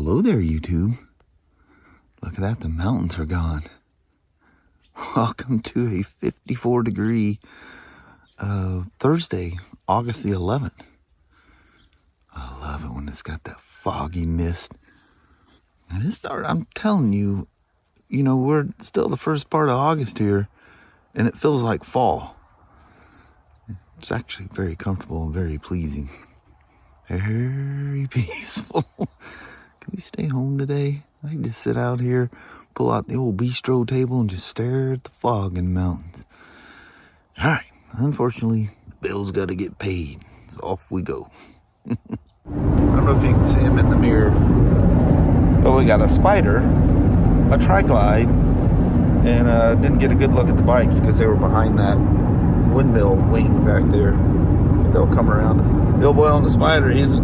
Hello there, YouTube. Look at that, the mountains are gone. Welcome to a 54 degree Thursday, August the 11th. I love it when it's got that foggy mist. And I'm telling you, we're still the first part of August here, and it feels like fall. It's actually very comfortable and very pleasing. Very peaceful. Can we stay home today? I can just sit out here, pull out the old bistro table, and just stare at the fog in the mountains. All right. Unfortunately, the bill's got to get paid. So off we go. I don't know if you can see him in the mirror. Oh, we got a Spyder, a Tri-Glide, and didn't get a good look at the bikes because they were behind that windmill wing back there. They'll come around. The old boy on the Spyder, he's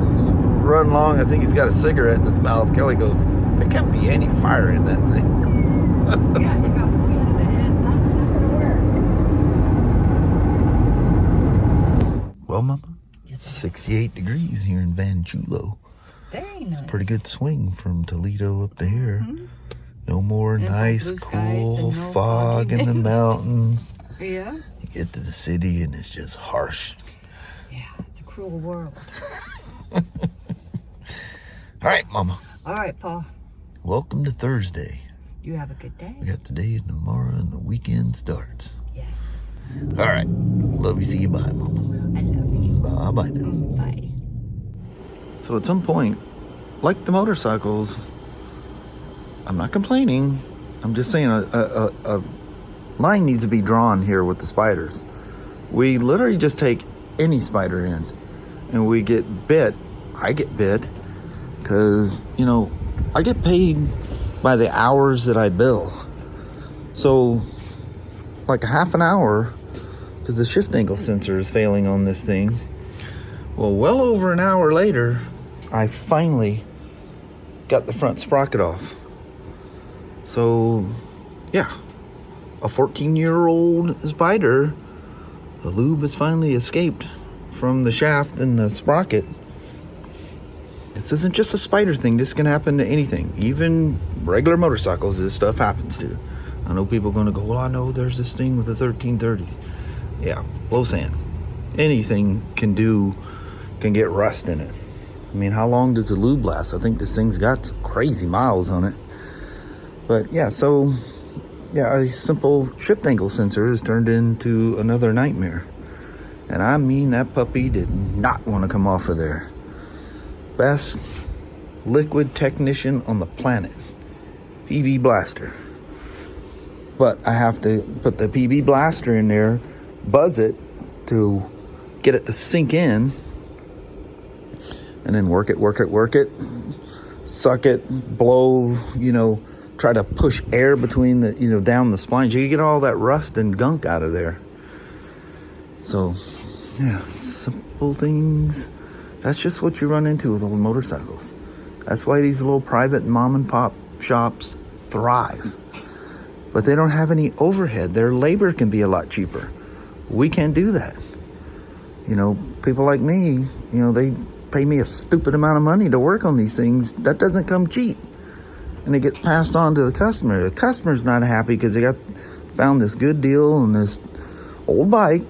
running along. I think he's got a cigarette in his mouth. Kelly goes, there can't be any fire in that thing. Yeah, you got wind and that's not gonna work. Well, Mama, it's 68 degrees here in Van Chulo. Very nice. It's a pretty good swing from Toledo up to here. Mm-hmm. No more There's nice, no blue cool skies and no fog in the mountains. Yeah. You get to the city and it's just harsh. Yeah, it's a cruel world. All right, Mama. All right, Paul. Welcome to Thursday. You have a good day. We got today and tomorrow and the weekend starts. Yes. All right. Love you. See you. Bye, Mama. I love you. Bye now. Bye. So at some point, like the motorcycles, I'm not complaining. I'm just saying a line needs to be drawn here with the Spyders. We literally just take any Spyder in and we get bit. I get bit because, I get paid by the hours that I bill. So like a half an hour, because the shift angle sensor is failing on this thing. Well over an hour later, I finally got the front sprocket off. So yeah, a 14-year-old Spyder, the lube has finally escaped from the shaft and the sprocket. This isn't just a Spyder thing. This can happen to anything. Even regular motorcycles, this stuff happens to. I know people are going to go, well, I know there's this thing with the 1330s. Yeah, blow sand. Anything can get rust in it. I mean, how long does a lube last? I think this thing's got some crazy miles on it. But yeah, so yeah, a simple shift angle sensor has turned into another nightmare. And I mean, that puppy did not want to come off of there. Best liquid technician on the planet, PB Blaster. But I have to put the PB Blaster in there, buzz it to get it to sink in, and then work it, suck it, blow, try to push air between the, down the spline. You get all that rust and gunk out of there. So, yeah, simple things. That's just what you run into with old motorcycles. That's why these little private mom and pop shops thrive. But they don't have any overhead. Their labor can be a lot cheaper. We can't do that. People like me, they pay me a stupid amount of money to work on these things. That doesn't come cheap. And it gets passed on to the customer. The customer's not happy because they found this good deal on this old bike.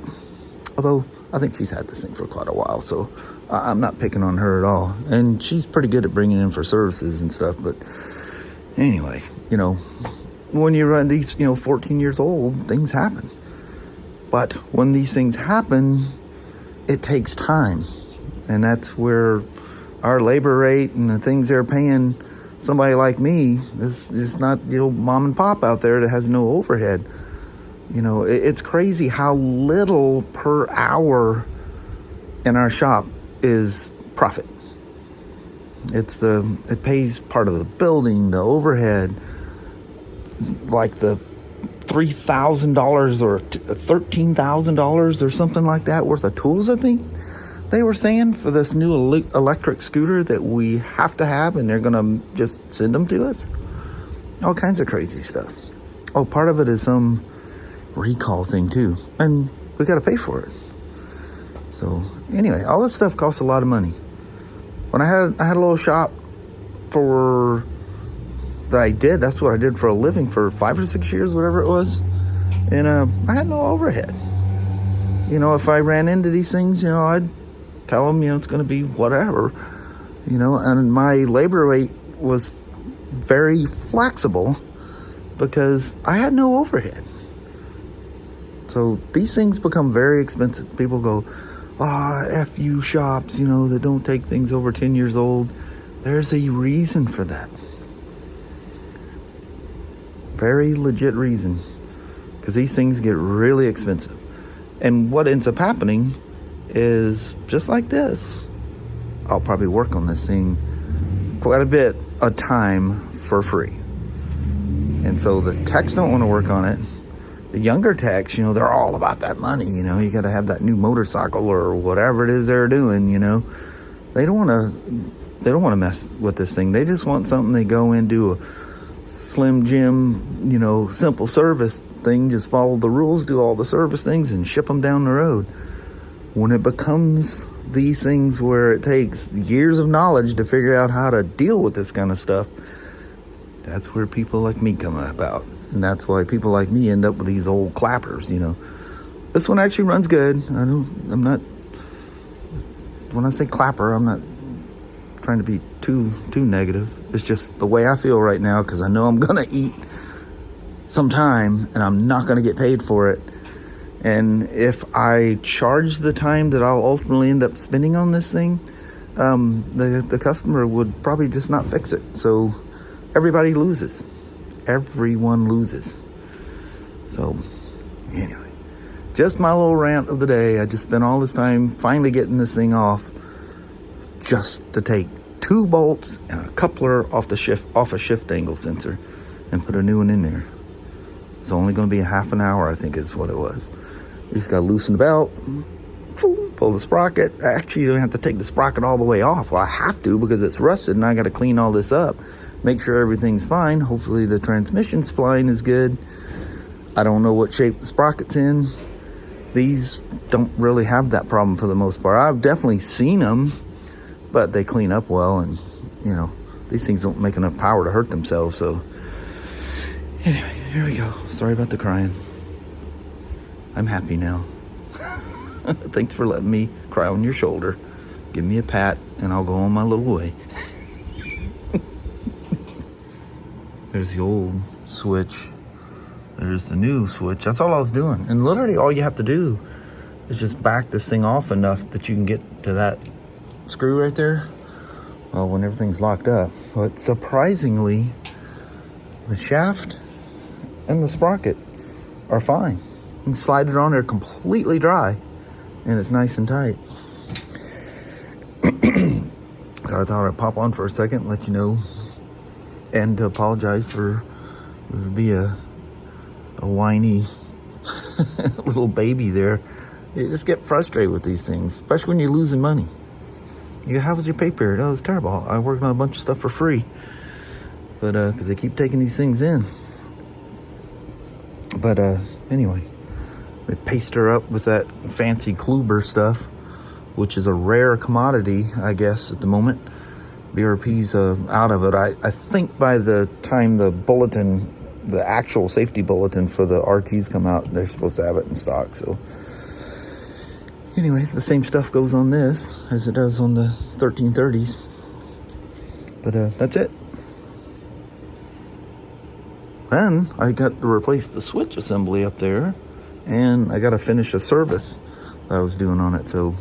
Although I think she's had this thing for quite a while, so I'm not picking on her at all. And she's pretty good at bringing in for services and stuff. But anyway, when you run these, 14 years old, things happen. But when these things happen, it takes time. And that's where our labor rate and the things they're paying somebody like me, this is not, mom and pop out there that has no overhead. It's crazy how little per hour in our shop is profit. It pays part of the building, the overhead, like the $3,000 or $13,000 or something like that worth of tools, I think they were saying, for this new electric scooter that we have to have, and they're gonna just send them to us. All kinds of crazy stuff. Oh, part of it is some recall thing too, and we got to pay for it. So anyway, all this stuff costs a lot of money. When I had a little shop I did. That's what I did for a living for 5 or 6 years, whatever it was. And I had no overhead. You know, if I ran into these things, you know, I'd tell them, you know, it's going to be whatever. You know, and my labor rate was very flexible because I had no overhead. So these things become very expensive. People go, F you shops, you know, that don't take things over 10 years old. There's a reason for that. Very legit reason. Because these things get really expensive. And what ends up happening is just like this. I'll probably work on this thing quite a bit a time for free. And so the techs don't want to work on it. The younger techs, you know, they're all about that money. You know, you got to have that new motorcycle or whatever it is they're doing. You know, they don't want to mess with this thing. They just want something. They go in, do a Slim Jim, you know, simple service thing. Just follow the rules, do all the service things, and ship them down the road. When it becomes these things where it takes years of knowledge to figure out how to deal with this kind of stuff, that's where people like me come about. And that's why people like me end up with these old clappers, you know. This one actually runs good. I'm not, when I say clapper, I'm not trying to be too negative. It's just the way I feel right now, because I know I'm going to eat sometime and I'm not going to get paid for it. And if I charge the time that I'll ultimately end up spending on this thing, the customer would probably just not fix it. So everybody loses. Everyone loses. So anyway, just my little rant of the day. I just spent all this time finally getting this thing off, just to take 2 bolts and a coupler off a shift angle sensor and put a new one in there. It's only going to be a half an hour, I think is what it was. You just got to loosen the belt, pull the sprocket. Actually, you don't have to take the sprocket all the way off. Well, I have to because it's rusted and I got to clean all this up. Make sure everything's fine. Hopefully the transmission spline is good. I don't know what shape the sprocket's in. These don't really have that problem for the most part. I've definitely seen them, but they clean up well, and you know, these things don't make enough power to hurt themselves. So anyway, here we go. Sorry about the crying. I'm happy now. Thanks for letting me cry on your shoulder. Give me a pat and I'll go on my little way. There's the old switch. There's the new switch. That's all I was doing. And literally all you have to do is just back this thing off enough that you can get to that screw right there. Well, when everything's locked up. But surprisingly, the shaft and the sprocket are fine. You can slide it on there completely dry and it's nice and tight. So I thought I'd pop on for a second, let you know, and to apologize for being a whiny little baby there. You just get frustrated with these things, especially when you're losing money. You go, how was your pay period? Oh, it was terrible. I worked on a bunch of stuff for free. But, because they keep taking these things in. But, anyway, they paste her up with that fancy Kluber stuff, which is a rare commodity, I guess, at the moment. BRP's out of it. I think by the time the bulletin, the actual safety bulletin for the RTs come out, they're supposed to have it in stock. So anyway, the same stuff goes on this as it does on the 1330s. But that's it. Then I got to replace the switch assembly up there, and I got to finish a service that I was doing on it. So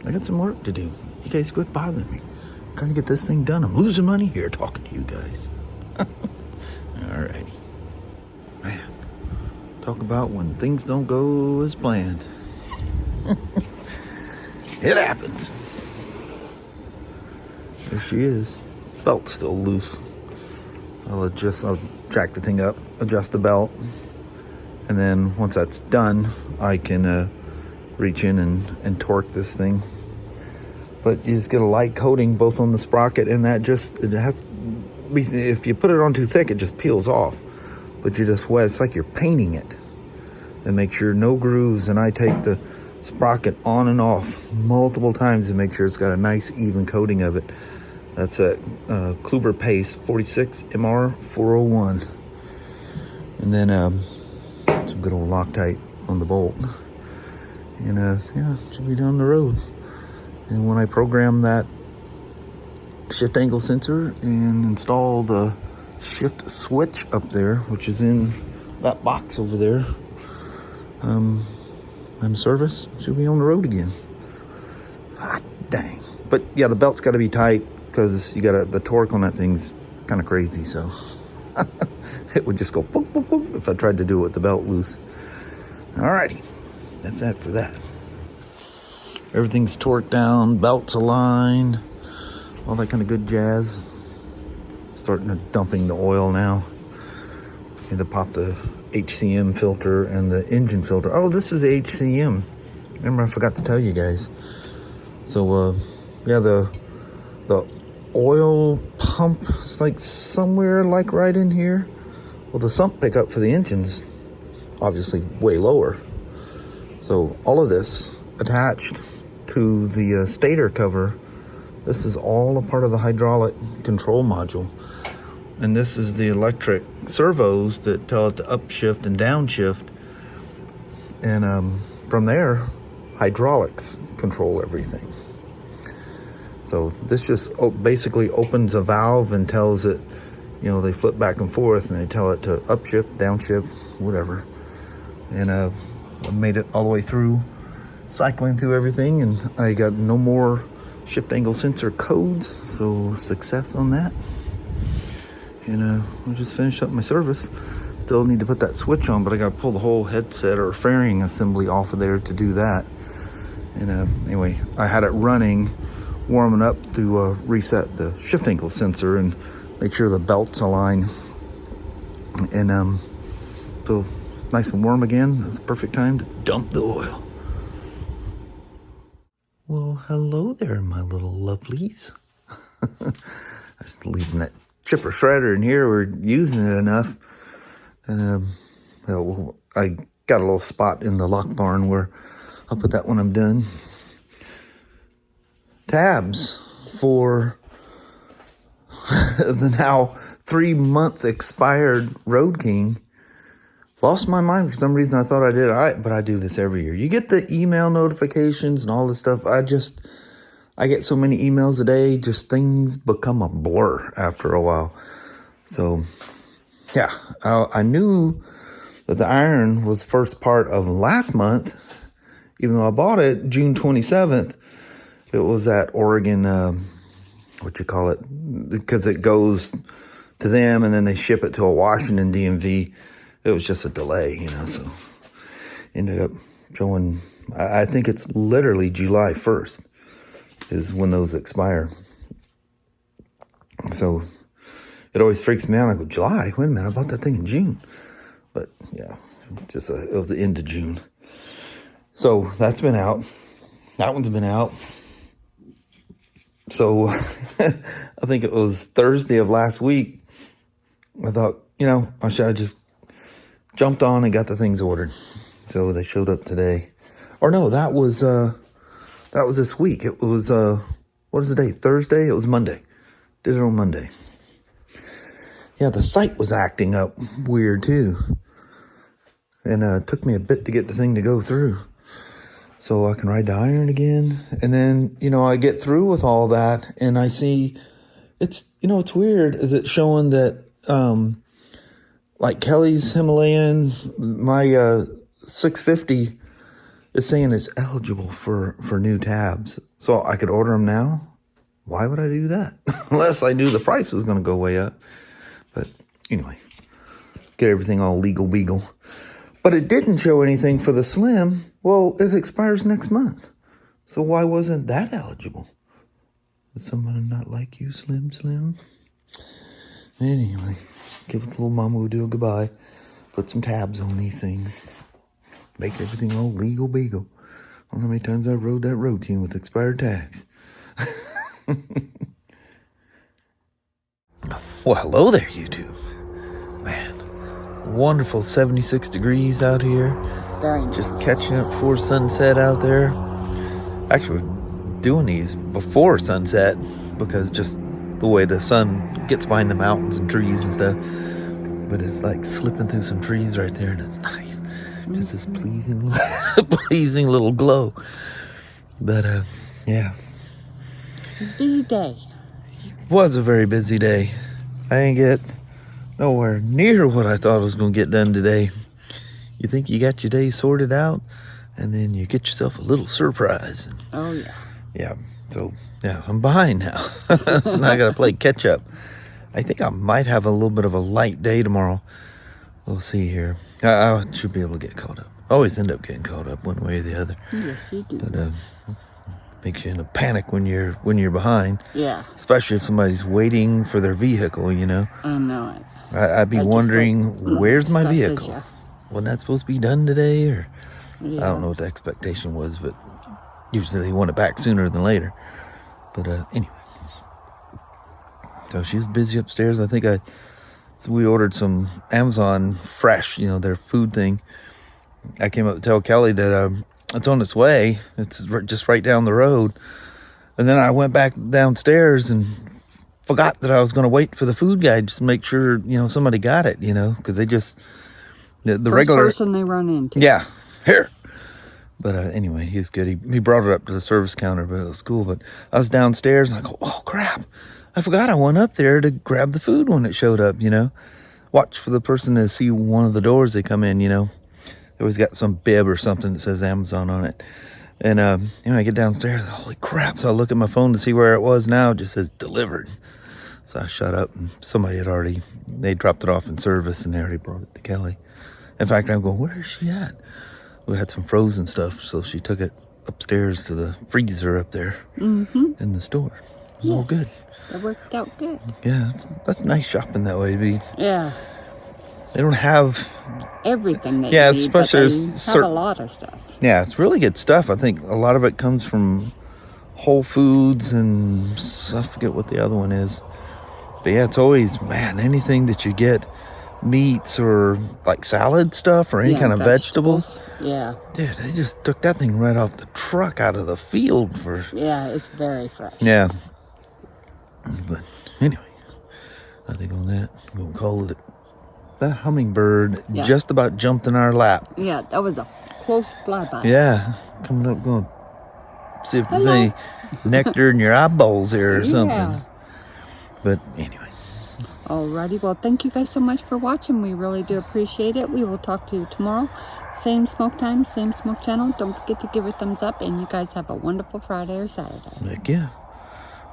I got some work to do. You guys quit bothering me. I'm trying to get this thing done. I'm losing money here talking to you guys. Alrighty. Man, talk about when things don't go as planned. It happens. There she is. Belt's still loose. I'll jack the thing up, adjust the belt, and then once that's done, I can reach in and torque this thing. But you just get a light coating both on the sprocket, and that if you put it on too thick, it just peels off. But you just wet, it's like you're painting it. And make sure no grooves, and I take the sprocket on and off multiple times to make sure it's got a nice even coating of it. That's a Kluber Pace 46 MR 401. And then some good old Loctite on the bolt. And yeah, should be down the road. And when I program that shift angle sensor and install the shift switch up there, which is in that box over there, and service, should be on the road again. Hot dang. But yeah, the belt's got to be tight because you got the torque on that thing's kind of crazy, so it would just go boop, boop, boop if I tried to do it with the belt loose. Alrighty, that's that for that. Everything's torqued down, belts aligned, all that kind of good jazz. Starting to dumping the oil now. Had to pop the HCM filter and the engine filter. Oh, this is the HCM. Remember, I forgot to tell you guys. So, yeah, the oil pump is like somewhere like right in here. Well, the sump pickup for the engine's obviously way lower. So all of this attached to the stator cover, this is all a part of the hydraulic control module. And this is the electric servos that tell it to upshift and downshift. And from there, hydraulics control everything. So this just basically opens a valve and tells it, you know, they flip back and forth and they tell it to upshift, downshift, whatever. And I made it all the way through, cycling through everything, and I got no more shift angle sensor codes, so success on that. And I just finished up my service. Still need to put that switch on, but I got to pull the whole headset or fairing assembly off of there to do that. And anyway, I had it running, warming up to reset the shift angle sensor and make sure the belts align. And so it's nice and warm again. It's the perfect time to dump the oil. Well, hello there, my little lovelies. I was leaving that chipper shredder in here. We're using it enough. And well, I got a little spot in the lock barn where I'll put that when I'm done. Tabs for the now 3-month expired Road King. Lost my mind for some reason. I thought I did. But I do this every year. You get the email notifications and all this stuff. I get so many emails a day, just things become a blur after a while. So, yeah, I knew that the iron was first part of last month, even though I bought it June 27th. It was at Oregon, because it goes to them and then they ship it to a Washington DMV. It was just a delay, so ended up showing, I think it's literally July 1st is when those expire. So it always freaks me out. I go, July? Wait a minute, I bought that thing in June. But yeah, it was the end of June. So that's been out. That one's been out. So I think it was Thursday of last week. I thought, I should have just jumped on and got the things ordered. So they showed up today. Or no, that was this week. It was, what is the date? Thursday? It was Monday. Did it on Monday. Yeah, the site was acting up weird too. And it took me a bit to get the thing to go through. So I can ride the iron again. And then, I get through with all that and I see it's weird. Is it showing that, like Kelly's Himalayan, my 650 is saying it's eligible for new tabs. So I could order them now. Why would I do that? Unless I knew the price was going to go way up. But anyway, get everything all legal beagle. But it didn't show anything for the Slim. Well, it expires next month. So why wasn't that eligible? Is someone not like you, Slim? Anyway, give it to little mama who do a goodbye. Put some tabs on these things. Make everything all legal beagle. I don't know how many times I rode that Road King with expired tags. Well, hello there, YouTube. Man, wonderful 76 degrees out here. It's very nice. Just catching up before sunset out there. Actually, we're doing these before sunset because just the way the sun gets behind the mountains and trees and stuff. But it's like slipping through some trees right there, and it's nice. Just this pleasing, pleasing little glow. But yeah, It's a busy day. was a very busy day. I didn't get nowhere near what I thought I was going to get done today. You think you got your day sorted out, and then you get yourself a little surprise. Oh, yeah. Yeah, so yeah, I'm behind now. So now I got to play catch up. I think I might have a little bit of a light day tomorrow. We'll see here. I should be able to get caught up. I always end up getting caught up one way or the other. Yes, you do. But makes you in a panic when you're behind. Yeah. Especially if somebody's waiting for their vehicle, you know. I know it. I'd be wondering, where's my vehicle? Yeah. Wasn't that supposed to be done today? Or Yeah. I don't know what the expectation was, but usually they want it back sooner than later. But anyway. So she was busy upstairs. I think so we ordered some Amazon Fresh, you know, their food thing. I came up to tell Kelly that it's on its way. It's just right down the road. And then I went back downstairs and forgot that I was going to wait for the food guy just to make sure, you know, somebody got it, you know, because they just, the First regular person they run into. Yeah, here. But anyway, he's good. He brought it up to the service counter, but it was cool. But I was downstairs and I go, oh, crap. I forgot I went up there to grab the food when it showed up, you know. Watch for the person to see one of the doors they come in, you know. They always got some bib or something that says Amazon on it. And, you know, I get downstairs, holy crap. So I look at my phone to see where it was now. It just says delivered. So I shut up and somebody they dropped it off in service and they already brought it to Kelly. In fact, I'm going, where is she at? We had some frozen stuff, so she took it upstairs to the freezer up there in the store. It was all good. That worked out good. Yeah, that's nice shopping that way. Yeah. They don't have Everything they Yeah, need, especially but they have a lot of stuff. Yeah, it's really good stuff. I think a lot of it comes from Whole Foods and I forget what the other one is. But yeah, it's always, man, anything that you get, meats or like salad stuff or any kind of vegetables. Yeah. Dude, they just took that thing right off the truck out of the field for. Yeah, it's very fresh. Yeah. But anyway, I think on that, we're going to call it. That hummingbird just about jumped in our lap. Yeah, that was a close flyby. Yeah, coming up, going to see if there's any nectar in your eyeballs here or something. But anyway. Alrighty, well, thank you guys so much for watching. We really do appreciate it. We will talk to you tomorrow. Same smoke time, same smoke channel. Don't forget to give a thumbs up, and you guys have a wonderful Friday or Saturday. Heck yeah.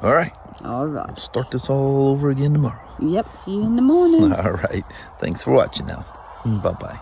All right. All right. We'll start this all over again tomorrow. Yep, see you in the morning. All right. Thanks for watching now. Bye-bye.